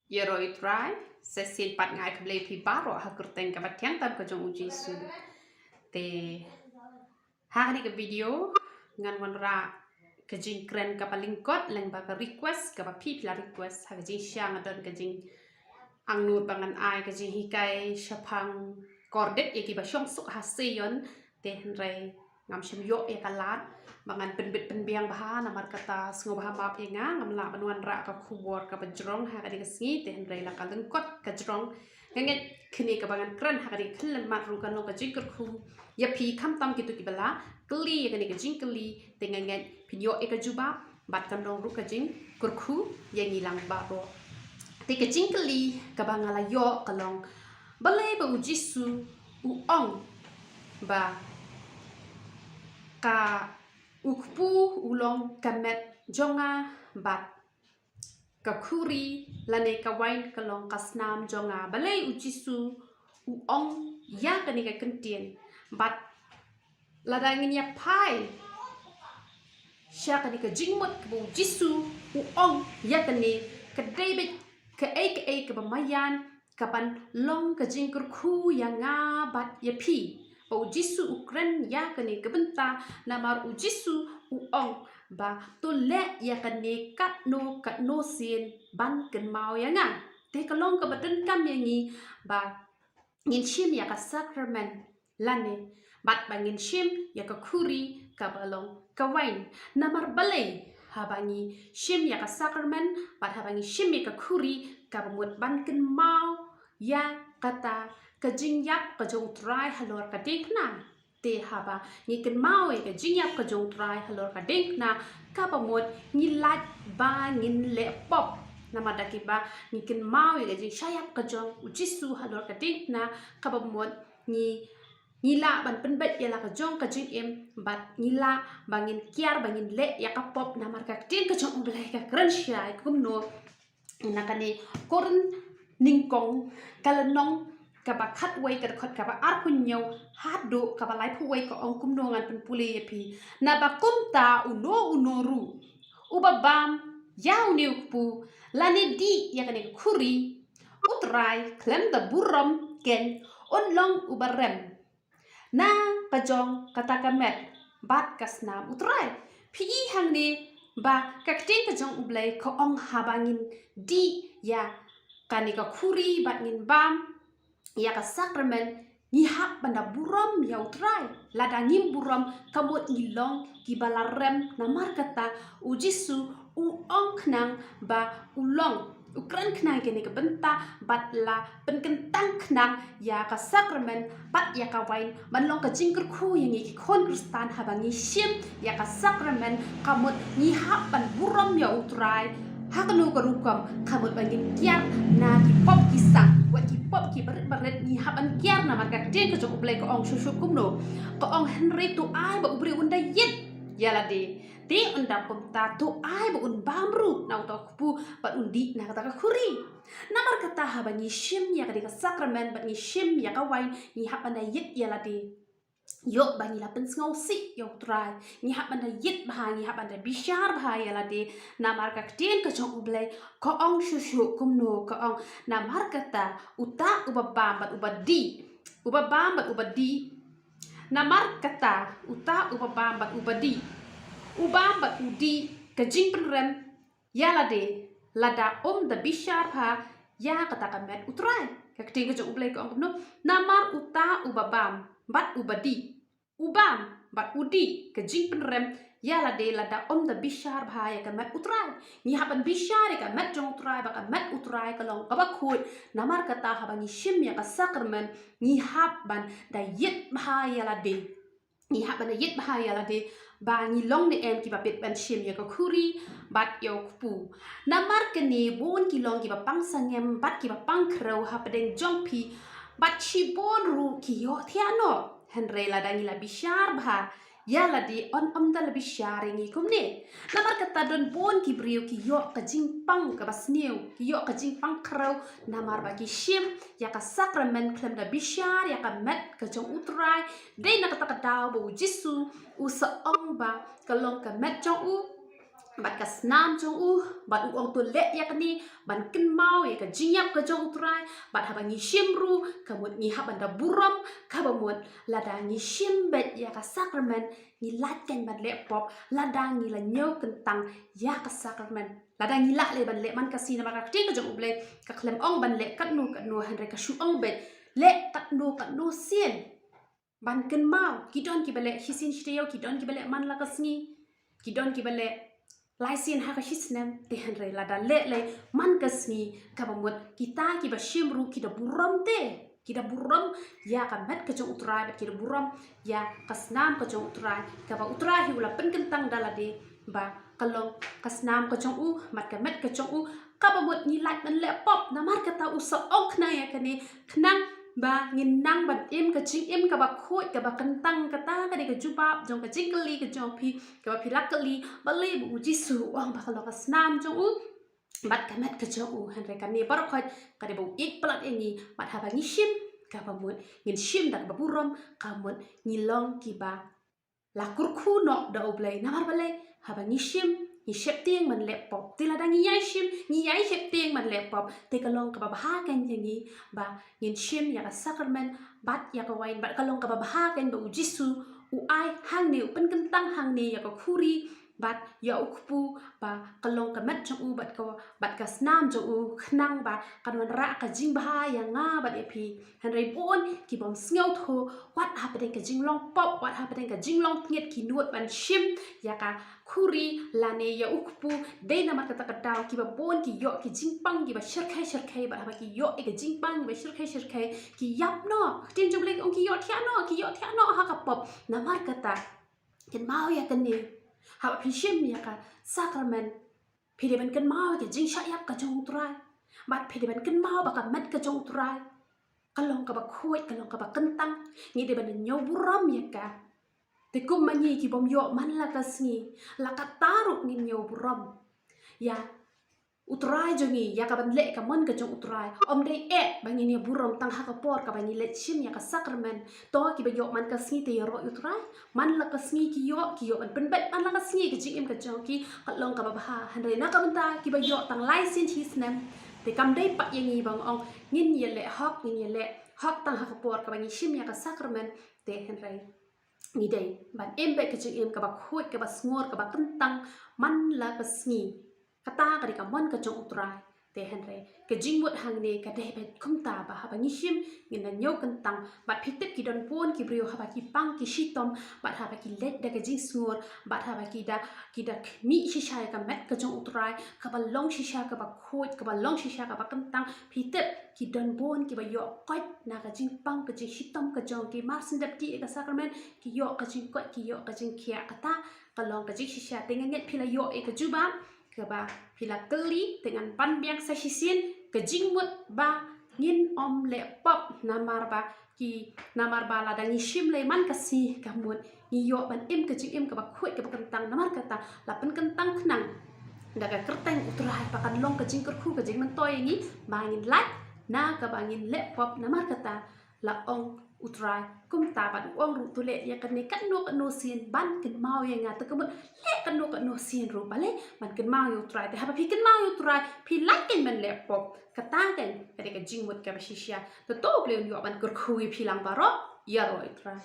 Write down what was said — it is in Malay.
Yeroi try sesin pat ngai keble pi baro hakurteng kabat tiang tam kajong uji su te hari ke video ngan wanra kajing kren kapaling kot leng ba request kapa pi la request ha kajing syang adon kajing angnur bangan ai kajing hikai syapang kordet yaki ba syong suk haseyon te hendrai ngam syam yo ya kalat bangan penbit penbiang baha namar kata sengo baha map ya nga ngam la banuan ra ka kubor ka bajrong ha kadi kesngi te hendrai la kaleng kot ka jrong nganget kini ka bangan kran ha kadi khlen mat ru kan lo ka jingker khu ya pi kham tam kitu kibala kli ya kani ka jing kli te nganget pinyo e ka juba bat kan dong ru ka jing kurkhu ya ngilang ba ro te ka jing kli ka bangala yo kalong balai ba ujisu u ong ba ka ukpu ulong kamet jonga bat ka kuri lane ka wain kalong kasnam jonga balai ujisu u ong ya kani ka kentien bat ladangin ya pai sya kani ka jingmut ka ujisu u ong ya kani ka david ka ai ka bamayan kapan long ka jingkur khu ya nga bat ya pi ujisu ukren ya kani kebenta namar ujisu uong ba to le ya kani kat no sin ban ken mau ya nga te kalong ka baten kam yangi ba ngin shim ya ka sacrament lane bat bangin shim ya ka kuri ka balong ka wain namar balai habangi shim ya ka sacrament bat habangi shim ya ka kuri ka bamut ban ken mau ya kata kajing yap kajong try halor ka na te haba ni ken mau e kajing yap kajong try halor ka na ka pamot ni lat ba ngin le pop nama daki ba ni ken mau e kajing syayap kajong ujisu halor ka na ka pamot ni la ban penbet ya la kajong kajing em bat ni la bangin kiar bangin le ya ka pop namar ka kajong ulai ka kran syai kumno nakani koren ningkong kalenong kaba khat wei ka khot kaba ar punyo hadu kaba lai pu wei ko ong kum nongan pen puli pi na ba kumta uno ru uba bam yau niu pu lani di ya kani khuri utrai klem da buram ken on long uba rem na kajong kata kamet bat kasnam utrai pi hang ni ba kakting kajong ublai ko ong habangin di ya kani ka khuri bat ngin bam ya ka sacrament ni hak banda buram ya utrai lada ngim buram kamot ngilong ki balarem namar kata ujisu u ong knang ba ulong ukran knang kene ke benta bat la penkentang knang ya ka sacrament bat ya ka wain banlong ka jingker khu yang ki kon kristan habangi shim ya ka sacrament kamot ni hak ban buram ya utrai hakanu karukam kamot bangin kiar na ki pop kisang pop ki baret ni haban kiar na marka den ke cukup ko ong susu kumno ko ong henry tu ai ba ubri unda yet yala de unda kumta tu ai ba un bamru na uto kupu ba undi na kata ka kuri namar kata habani shim ya ka sacrament ba ni shim ya ka wain ni haban yet yala de yo bani la pensngau si yo try ni haban yet ba ni haban bishar ba yala de namar ka den ke cukup ko ong susu kumno ko ong namar kata uta ubabam bat ubadi ubabam bat ubadi namar kata uta ubabam bat ubadi ubam bat udi kajing penrem yala de lada da bishar ha ya kata kamet utrai kakting ke ublai ko no namar uta ubabam bat ubadi ubam bat udi kajing penrem yala de lada da bishar ha ya kamet utrai ni haban bishar ka met jong utrai ba ka met utrai ka long ka ba khut namar kata haban ni shim ya ka sacrament ni haban da yit ba yala de ni haban da yit ba yala de ba ni long ne em ki ba pet ban shim ya ka khuri bat yo pu namar ke ni bon ki long ki ba pang sangem bat ki ba pang kro ha pedeng jong pi bat chi bon ru ki yo thiano henre la dangi la bishar ba ya la di on da lebih sharing ikum ne namar kata don bon ki brio ki yo ka jingpang ka basniu ki yo ka jingpang krau namar bagi shim ya ka sacrament klem da bishar ya ka met ka jong utrai de na kata kata bo jisu u sa ong ba ka long ka met jong u bat kasnam jong u bat u ong tu le ya kani ban ken mau ya ka jinyap ka jong utrai bat haba ngi shimru ka mut ngi haban da buram ka ba mut lada ngi shimbet ya ka sakramen ngi lat ken bat le pop lada ngi la nyo kentang ya ka sakramen lada ngi la le ban le man ka sina ba ka ti ka jong uble ka klem ong ban le kat nu han re ka shu ong bet le kat nu sien ban ken mau ki don ki bale hisin shiteo ki don ki bale man la ka sngi ki don ki bale Laisin haka hisnem tehan re lada le man kasni kabamut kita kiba shimru kita buram te kita buram ya kan met kejong utrai kita buram ya kasnam kejong utrai kaba utrai hi ula pen kentang dalade ba kalong kasnam kejong u mat ka met kejong u kabamut ni like nan le pop na mar kata usa ok na ya kani knang ba ngin nang ban im ka jing im ka ba khoi ka ba kentang kata ka de ka juba jong ka jingli ka jong pi ka ba pilakali ba le bu jisu wang ba kalo ka snam jong u bat ka met ka jong u han re ka ni bar khoi ka de bu ik plat ini bat ha ba ngi shim ka ba mut ngin shim dak ba buram ka mut ngi long ki ba la kurku no da oblay na mar ba le ha ba ngi shim ngi shep tieng man laptop ti la dang ngi shim ngi yai shep tieng man laptop te ka long ka ba ha kan yangi ba ngin shim ya ka sakramen bat ya ka wain bat ka long ka ba ha kan ba ujisu u ai hang ne pen kentang hang ne ya ka khuri bat ya ukpu ba ka long ka met jong u bat ka snam jong u khnang ba ka non ra ka jing ba ya nga bat e pi han rei bon ki bom sngew tho wat ha pa ka jing long pop wat ha pa ka jing long nget ki nuot ban shim ya ka khuri lane ya ukpu de na mat ka ta daw ki ba bon ki yo ki jing pang ki ba shirkai ba ha ki yo e ka jing pang ba shirkai ki yap no tin jom le ong ki yo thia no ha ka pop na mar ka ta ken mau ya kan ni ha pi shim ya ka sakramen pi de ban kan mau ke jing sha yap ka jong utrai bat pi de ban kan mau ba ka met ka jong utrai kalong ka ba khoi kalong ka ba kentang ni de ban nyo buram ya ka te kum mani ki bom yo man la ka sngi la ka taruk ni nyo buram ya utrai jongi ya ka ban le ka mon ka jong utrai om dei e bangi ni buram tang ha ka por ka bangi le shim ya ka sakramen to ki ba yo man ka sngi te ro utrai man la ka sngi ki yo ban pen bet man la ka sngi ki jing im ka jong ki ka long ka ba ha han re na ka ban ta ki ba yo tang lai sin chi snem te kam dei pa yangi bang ong ngin ye le hok tang ha ka por ka bangi shim ya ka sakramen te han re ni dei ban em be ka jing im ka ba khoi ka ba sngur ka ba kentang man la ka sngi kata ka di ka mon ka jong utrai te han re ka jing mut hang ne ka dei bet kum ta ba ha ba ngi shim ngin na nyo kentang bat phitep ki don pon ki brio ha ba ki pang ki shitom bat ha ba ki let da ka jing sngur bat ha ba ki da mi shisha ka met ka jong utrai ka ba long shisha ka ba khoi ka ba long shisha ka ba kentang phitep ki don bon ki ba yo koi na ka jing pang ka jing shitom ka jong ki mar sindap ti ka sakramen ki yo ka jing koi ki yo ka jing khia kata ka long ka jing shisha te nget phila yo e ka juba ka ba pila keli dengan pan biang sa hisin ke jingmut ba ngin om le pop namar ba la dangi shim le man kasi kamut ni yo ban im ke jing im ka ba khoi ka ba kentang namar kata la pen kentang khnang daga kerteng utrai pakan long ke jing kerku ke jing mentoy ni bangin lat na ka bangin le pop namar kata la ong utrai kum ta ban ong ru tu le ya kan ne kan no sin ban ken mau ya nga ta ka le kan no sin ru bale ban ken mau yu utrai te ha pi ken mau yu utrai pi like ken ban le pop kata kan ka de ka jing mut ka ba shisha to ble yo ban kur khu pi lang baro ya ro utrai